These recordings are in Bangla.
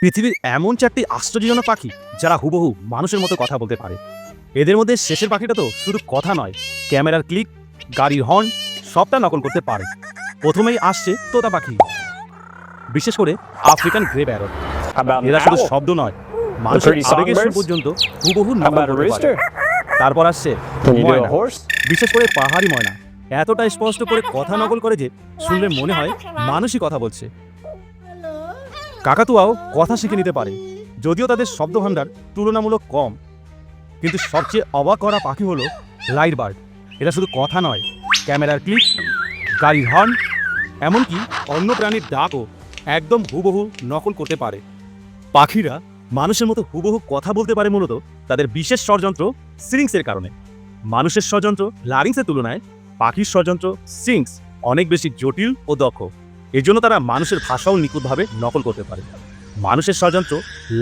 পৃথিবীর এমন 4টি আশ্চর্যজনক পাখি যারা হুবহু মানুষের মতো কথা বলতে পারে। এদের মধ্যে শেষের পাখিটা তো শুধু কথা নয়, ক্যামেরার ক্লিক, গাড়ির হর্ন সবটা নকল করতে পারে। প্রথমেই আসছে তোতা পাখি, বিশেষ করে আফ্রিকান গ্রে প্যারট। এরা শুধু শব্দ নয়, মানুষের আবেগের সুর পর্যন্ত হুবহু নকল করতে পারে। তারপর আসছে ময়না, বিশেষ করে পাহাড়ি ময়না। এতটা স্পষ্ট করে কথা নকল করে যে শুনলে মনে হয় মানুষই কথা বলছে। কাকাতুয়াও কথা শিখে নিতে পারে, যদিও তাদের শব্দ ভাণ্ডার তুলনামূলক কম। কিন্তু সবচেয়ে অবাক করা পাখি হলো লাইট বার্ড। এটা শুধু কথা নয়, ক্যামেরার ক্লিক, গাড়ির হর্ন, এমনকি অন্য প্রাণীর ডাকও একদম হুবহু নকল করতে পারে। পাখিরা মানুষের মতো হুবহু কথা বলতে পারে মূলত তাদের বিশেষ ষড়যন্ত্র সিরিংসের কারণে। মানুষের ষড়যন্ত্র লারিংসের তুলনায় পাখির ষড়যন্ত্র সিরিংস অনেক বেশি জটিল ও দক্ষ। এজন্য তারা মানুষের ভাষাও নিখুঁতভাবে নকল করতে পারে। মানুষের ষড়যন্ত্র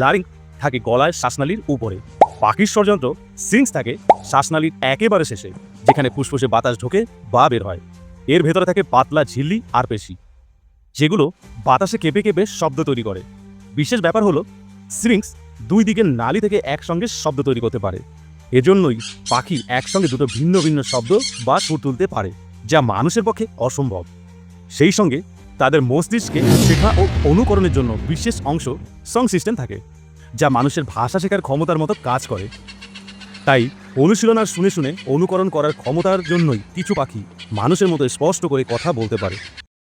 লারিংস থাকে গলায় শ্বাসনালীর উপরে, পাখির ষড়যন্ত্র সিরিংস থাকে শ্বাসনালীর একেবারে শেষে, যেখানে ফুসফুসে বাতাস ঢোকে বা বের হয়। এর ভেতরে থাকে পাতলা ঝিল্লি আর পেশি, যেগুলো বাতাসে কেঁপে কেঁপে শব্দ তৈরি করে। বিশেষ ব্যাপার হলো সিরিংস দুই দিকের নালী থেকে একসঙ্গে শব্দ তৈরি করতে পারে। এজন্যই পাখি একসঙ্গে দুটো ভিন্ন ভিন্ন শব্দ বা সুর তুলতে পারে, যা মানুষের পক্ষে অসম্ভব। সেই সঙ্গে তাদের মস্তিষ্কে শেখা ও অনুকরণের জন্য বিশেষ অংশ সং সিস্টেম থাকে, যা মানুষের ভাষা শেখার ক্ষমতার মতো কাজ করে। তাই অনুশীলন আর শুনে শুনে অনুকরণ করার ক্ষমতার জন্যই কিছু পাখি মানুষের মতো স্পষ্ট করে কথা বলতে পারে।